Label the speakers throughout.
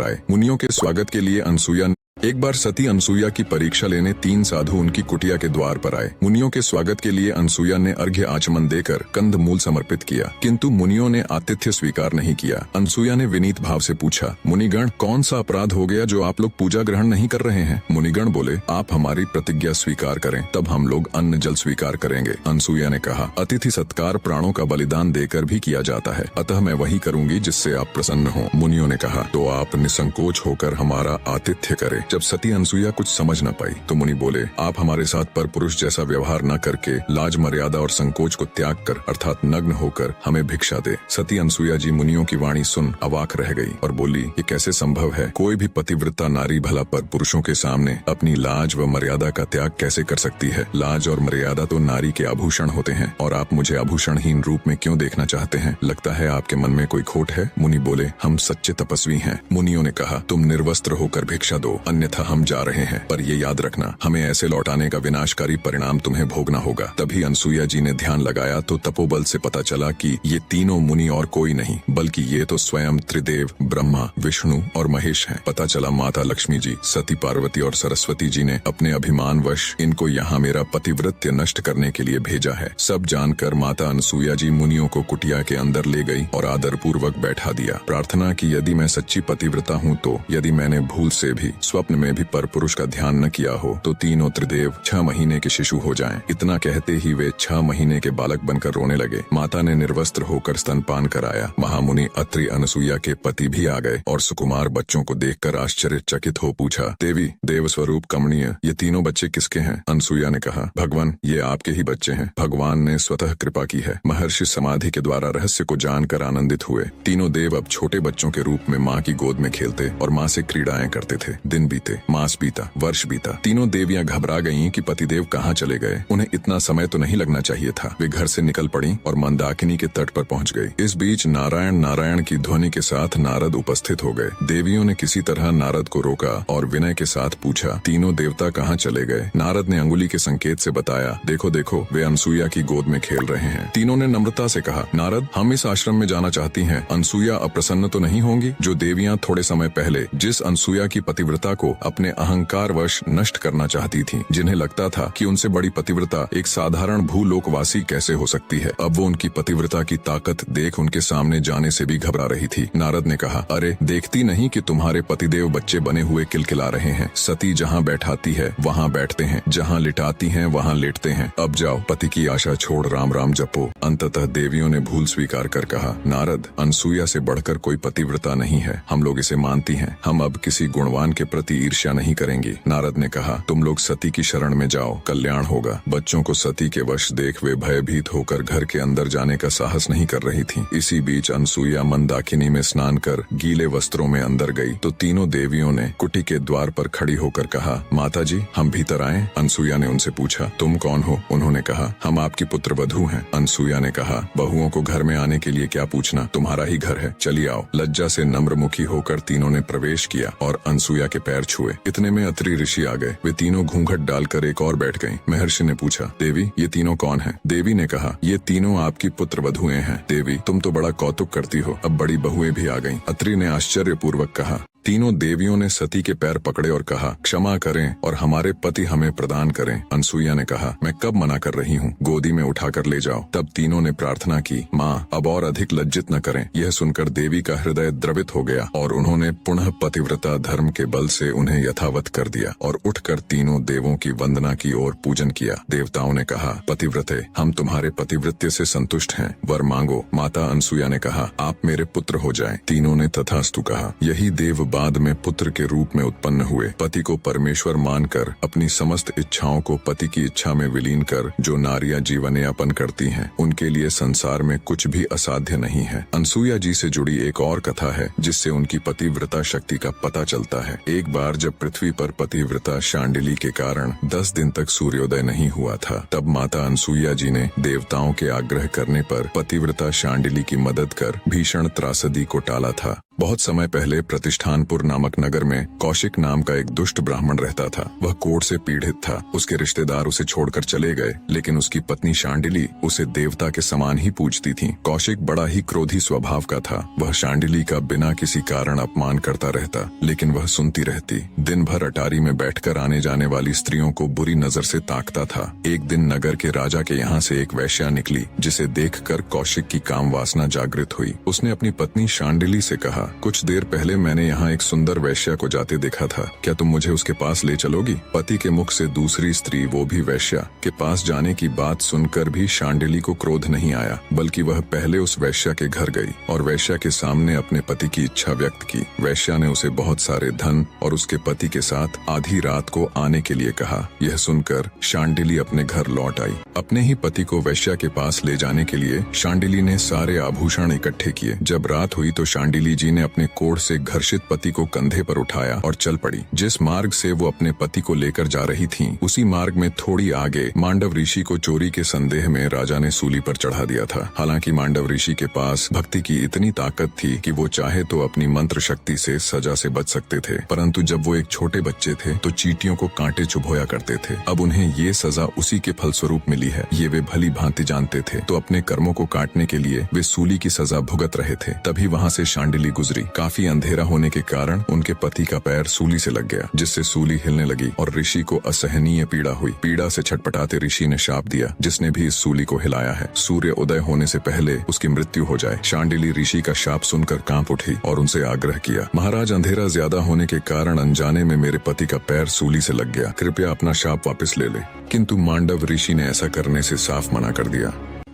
Speaker 1: कर आए। मुनियों के स्वागत के लिए अनसुईया एक बार सती अनसुईया की परीक्षा लेने 3 साधु उनकी कुटिया के द्वार पर आए। मुनियों के स्वागत के लिए अनसुईया ने अर्घ्य आचमन देकर कंद मूल समर्पित किया, किंतु मुनियों ने आतिथ्य स्वीकार नहीं किया। अनसुईया ने विनीत भाव से पूछा, मुनिगण, कौन सा अपराध हो गया जो आप लोग पूजा ग्रहण नहीं कर रहे हैं? मुनिगण बोले, आप हमारी प्रतिज्ञा स्वीकार करें, तब हम लोग अन्न जल स्वीकार करेंगे। अनसुईया ने कहा, अतिथि सत्कार प्राणों का बलिदान देकर भी किया जाता है, अतः मैं वही करूंगी जिससे आप प्रसन्न हो। मुनियों ने कहा, तो आप निसंकोच होकर हमारा आतिथ्य करें। जब सती अनसुईया कुछ समझ न पाई तो मुनि बोले, आप हमारे साथ पर पुरुष जैसा व्यवहार न करके लाज मर्यादा और संकोच को त्याग कर अर्थात नग्न होकर हमें भिक्षा दे। सती अनसुईया जी मुनियों की वाणी सुन अवाक रह गई और बोली, ये कैसे संभव है? कोई भी पतिव्रता नारी भला पर पुरुषों के सामने अपनी लाज व मर्यादा का त्याग कैसे कर सकती है? लाज और मर्यादा तो नारी के आभूषण होते हैं और आप मुझे आभूषणहीन रूप में क्यों देखना चाहते हैं? लगता है आपके मन में कोई खोट है। मुनि बोले, हम सच्चे तपस्वी हैं। मुनियों ने कहा, तुम निर्वस्त्र होकर भिक्षा दो, अन्यथा हम जा रहे हैं, पर ये याद रखना, हमें ऐसे लौटाने का विनाशकारी परिणाम तुम्हें भोगना होगा। तभी अनसुईया जी ने ध्यान लगाया तो तपोबल से पता चला कि ये तीनों मुनि और कोई नहीं बल्कि ये तो स्वयं त्रिदेव ब्रह्मा, विष्णु और महेश हैं। पता चला माता लक्ष्मी जी, सती पार्वती और सरस्वती जी ने अपने अभिमान वश इनको यहाँ मेरा पतिव्रत्य नष्ट करने के लिए भेजा है। सब जानकर माता अनसुईया जी मुनियों को कुटिया के अंदर ले गई और आदर पूर्वक बैठा दिया। प्रार्थना की, यदि मैं सच्ची पतिव्रता हूँ तो यदि मैंने भूल से भी स्वप्न में भी पर पुरुष का ध्यान न किया हो तो तीनों त्रिदेव 6 महीने के शिशु हो जाएं। इतना कहते ही वे 6 महीने के बालक बनकर रोने लगे। माता ने निर्वस्त्र होकर स्तनपान कराया। महामुनि अत्रि अनसुईया के पति भी आ गए और सुकुमार बच्चों को देखकर आश्चर्यचकित हो पूछा, देवी, देव स्वरूप कमनीय, ये तीनों बच्चे किसके हैं? अनसुईया ने कहा, भगवान, ये आपके ही बच्चे हैं। भगवान ने स्वतः कृपा की है। महर्षि समाधि के द्वारा रहस्य को जानकर आनंदित हुए। तीनों देव अब छोटे बच्चों के रूप में माँ की गोद में खेलते और माँ से क्रीड़ाएं करते थे। दिन बीते, मास बीता, वर्ष बीता। तीनों देवियां घबरा गईं कि पतिदेव कहाँ चले गए। उन्हें इतना समय तो नहीं लगना चाहिए था। वे घर से निकल पड़ी और मंदाकिनी के तट पर पहुंच गई। इस बीच नारायण नारायण की ध्वनि के साथ नारद उपस्थित हो गए। देवियों ने किसी तरह नारद को रोका और विनय के साथ पूछा, तीनों देवता कहाँ चले गए? नारद ने अंगुली के संकेत से बताया, देखो देखो, वे अनसुईया की गोद में खेल रहे हैं। तीनों ने नम्रता से कहा, नारद, हम इस आश्रम में जाना चाहती हैं। अनसुईया अप्रसन्न तो नहीं होंगी? जो देवियां थोड़े समय पहले जिस अनसुईया की पतिव्रता को अपने अहंकार वश नष्ट करना चाहती थीं, जिन्हें लगता था कि उनसे बड़ी पतिव्रता एक साधारण भूलोकवासी कैसे हो सकती है, अब वो उनकी पतिव्रता की ताकत देख उनके सामने जाने से भी घबरा रही थी। नारद ने कहा, अरे देखती नहीं कि तुम्हारे पतिदेव बच्चे बने हुए किलकिला रहे हैं। सती जहाँ बैठाती है वहाँ बैठते हैं, जहाँ लिटाती हैं वहाँ लेटते हैं। अब जाओ, पति की आशा छोड़ राम राम जपो। अंततः देवियों ने भूल स्वीकार कर कहा, नारद, अनसुईया से बढ़कर कोई पतिव्रता नहीं है। हम लोग इसे मानती हैं। हम अब किसी गुणवान के प्रति ईर्ष्या नहीं करेंगे। नारद ने कहा, तुम लोग सती की शरण में जाओ, कल्याण होगा। बच्चों को सती के वश देख वे भयभीत होकर घर के अंदर जाने का साहस नहीं कर रही थीं। इसी बीच अनसुईया मंदाकिनी में स्नान कर गीले वस्त्रों में अंदर गई तो तीनों देवियों ने कुटी के द्वार पर खड़ी होकर कहा, माता जी, हम भीतर आएं? अनसुईया ने उनसे पूछा, तुम कौन हो? उन्होंने कहा, हम आपकी पुत्र वधू हैं। अनसुईया ने कहा, बहुओं को घर में आने के लिए क्या पूछना, तुम्हारा ही घर है, चली आओ। लज्जा से नम्रमुखी होकर तीनों ने प्रवेश किया और अनसुईया के पैर छुए। इतने में अत्रि ऋषि आ गए। वे तीनों घूंघट डालकर एक और बैठ गईं। महर्षि ने पूछा, देवी, ये तीनों कौन हैं? देवी ने कहा, ये तीनों आपकी पुत्र वधुएं हैं। देवी, तुम तो बड़ा कौतुक करती हो, अब बड़ी बहुएं भी आ गईं। अत्रि ने आश्चर्यपूर्वक कहा। तीनों देवियों ने सती के पैर पकड़े और कहा, क्षमा करें और हमारे पति हमें प्रदान करें। अनसुईया ने कहा, मैं कब मना कर रही हूँ, गोदी में उठाकर ले जाओ। तब तीनों ने प्रार्थना की, माँ, अब और अधिक लज्जित न करें। यह सुनकर देवी का हृदय द्रवित हो गया और उन्होंने पुनः पतिव्रता धर्म के बल से उन्हें यथावत कर दिया और उठकर तीनों देवों की वंदना की और पूजन किया। देवताओं ने कहा, पतिव्रते, हम तुम्हारे पतिव्रत्य से संतुष्ट हैं, वर मांगो। माता अनसुईया ने कहा, आप मेरे पुत्र हो जाएं। तीनों ने तथास्तु कहा। यही देव बाद में पुत्र के रूप में उत्पन्न हुए। पति को परमेश्वर मानकर अपनी समस्त इच्छाओं को पति की इच्छा में विलीन कर जो नारियां जीवन यापन करती हैं, उनके लिए संसार में कुछ भी असाध्य नहीं है। अनसुईया जी से जुड़ी एक और कथा है जिससे उनकी पतिव्रता शक्ति का पता चलता है। एक बार जब पृथ्वी पर पतिव्रता शांडिली के कारण 10 दिन तक सूर्योदय नहीं हुआ था, तब माता अनसुईया जी ने देवताओं के आग्रह करने पर पतिव्रता शांडिली की मदद कर भीषण त्रासदी को टाला था। बहुत समय पहले प्रतिष्ठानपुर नामक नगर में कौशिक नाम का एक दुष्ट ब्राह्मण रहता था। वह कोढ़ से पीड़ित था। उसके रिश्तेदार उसे छोड़कर चले गए, लेकिन उसकी पत्नी शांडिली उसे देवता के समान ही पूजती थी। कौशिक बड़ा ही क्रोधी स्वभाव का था। वह शांडिली का बिना किसी कारण अपमान करता रहता, लेकिन वह सुनती रहती। दिन भर अटारी में बैठकर आने जाने वाली स्त्रियों को बुरी नजर से ताकता था। एक दिन नगर के राजा के यहाँ से एक वैश्या निकली, जिसे देखकर कौशिक की काम वासना जागृत हुई। उसने अपनी पत्नी शांडिली से कहा, कुछ देर पहले मैंने यहाँ एक सुंदर वैश्या को जाते देखा था, क्या तुम मुझे उसके पास ले चलोगी? पति के मुख से दूसरी स्त्री, वो भी वैश्या, के पास जाने की बात सुनकर भी शांडिली को क्रोध नहीं आया, बल्कि वह पहले उस वैश्या के घर गई और वैश्या के सामने अपने पति की इच्छा व्यक्त की। वैश्या ने उसे बहुत सारे धन और उसके पति के साथ आधी रात को आने के लिए कहा। यह सुनकर शांडिली अपने घर लौट आई। अपने ही पति को वैश्या के पास ले जाने के लिए शांडिली ने सारे आभूषण इकट्ठे किए। जब रात हुई तो शांडिली जी ने अपने कोढ़ से घर्षित पति को कंधे पर उठाया और चल पड़ी। जिस मार्ग से वो अपने पति को लेकर जा रही थीं, उसी मार्ग में थोड़ी आगे मांडव ऋषि को चोरी के संदेह में राजा ने सूली पर चढ़ा दिया था। हालांकि मांडव ऋषि के पास भक्ति की इतनी ताकत थी कि वो चाहे तो अपनी मंत्र शक्ति से सजा से बच सकते थे, परंतु जब वो एक छोटे बच्चे थे तो चींटियों को कांटे चुभोया करते थे। अब उन्हें ये सजा उसी के फलस्वरूप मिली है, ये वे भली भांति जानते थे। तो अपने कर्मों को काटने के लिए वे सूली की सजा भुगत रहे थे। तभी वहाँ से शांडिली गुजरी। काफी अंधेरा होने के कारण उनके पति का पैर सूली से लग गया, जिससे सूली हिलने लगी और ऋषि को असहनीय पीड़ा हुई। पीड़ा से छटपटाते ऋषि ने शाप दिया, जिसने भी इस सूली को हिलाया है, सूर्य उदय होने से पहले उसकी मृत्यु हो जाए। शांडिली ऋषि का शाप सुनकर कांप उठी और उनसे आग्रह किया, महाराज, अंधेरा ज्यादा होने के कारण अनजाने में मेरे पति का पैर सूली से लग गया, कृपया अपना शाप वापस ले ले। किंतु मांडव ऋषि ने ऐसा करने से साफ मना कर दिया।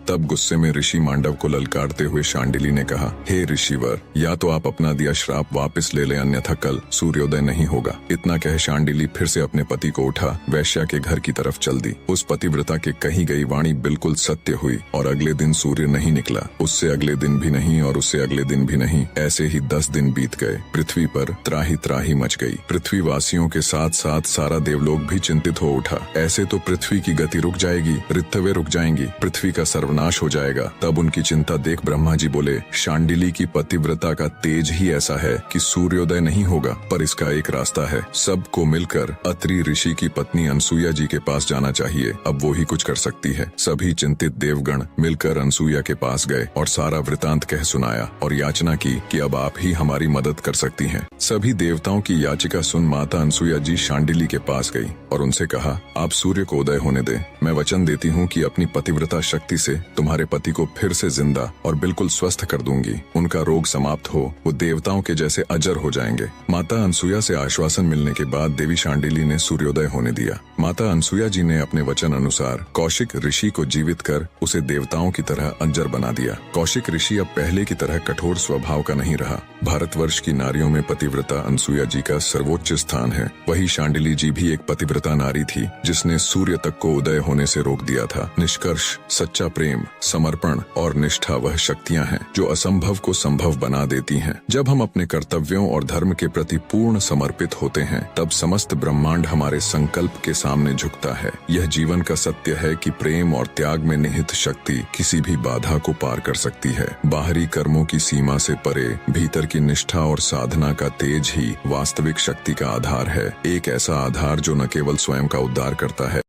Speaker 1: तब गुस्से में ऋषि मांडव को ललकारते हुए शांडिली ने कहा, हे ऋषिवर, या तो आप अपना दिया श्राप वापस ले लें, अन्यथा कल सूर्योदय नहीं होगा। इतना कह शांडिली फिर से अपने पति को उठा वैश्या के घर की तरफ चल दी। उस पतिव्रता के कही गई वाणी बिल्कुल सत्य हुई और अगले दिन सूर्य नहीं निकला। उससे अगले दिन भी नहीं और उससे अगले दिन भी नहीं। ऐसे ही 10 दिन बीत गए। पृथ्वी पर त्राही त्राही मच गई। पृथ्वी वासियों के साथ साथ सारा देवलोक भी चिंतित हो उठा। ऐसे तो पृथ्वी की गति रुक जाएगी, ऋतवें रुक जाएंगी, पृथ्वी का नाश हो जाएगा। तब उनकी चिंता देख ब्रह्मा जी बोले, शांडिली की पतिव्रता का तेज ही ऐसा है कि सूर्योदय नहीं होगा, पर इसका एक रास्ता है। सबको मिलकर अत्रि ऋषि की पत्नी अनसुया जी के पास जाना चाहिए, अब वो ही कुछ कर सकती है। सभी चिंतित देवगण मिलकर अनसुया के पास गए और सारा वृतांत कह सुनाया और याचना की कि अब आप ही हमारी मदद कर सकती हैं। सभी देवताओं की याचिका सुन माता अनसुया जी शांडिली के पास गई और उनसे कहा, आप सूर्य को उदय होने दें। मैं वचन देती हूँ कि अपनी पतिव्रता शक्ति से तुम्हारे पति को फिर से जिंदा और बिल्कुल स्वस्थ कर दूंगी। उनका रोग समाप्त हो, वो देवताओं के जैसे अजर हो जाएंगे। माता अनसुया से आश्वासन मिलने के बाद देवी शांडिली ने सूर्योदय होने दिया। माता अनसुया जी ने अपने वचन अनुसार कौशिक ऋषि को जीवित कर उसे देवताओं की तरह अजर बना दिया। कौशिक ऋषि अब पहले की तरह कठोर स्वभाव का नहीं रहा। भारतवर्ष की नारियों में पतिव्रता अनसुया जी का सर्वोच्च स्थान है। वही शांडिली जी भी एक पतिव्रता नारी थी, जिसने सूर्य तक को उदय होने से रोक दिया था। निष्कर्ष, सच्चा प्रेम, समर्पण और निष्ठा वह शक्तियां हैं जो असंभव को संभव बना देती हैं। जब हम अपने कर्तव्यों और धर्म के प्रति पूर्ण समर्पित होते हैं, तब समस्त ब्रह्मांड हमारे संकल्प के सामने झुकता है। यह जीवन का सत्य है कि प्रेम और त्याग में निहित शक्ति किसी भी बाधा को पार कर सकती है। बाहरी कर्मों की सीमा से परे भीतर की निष्ठा और साधना का तेज ही वास्तविक शक्ति का आधार है। एक ऐसा आधार जो न केवल स्वयं का उद्धार करता है,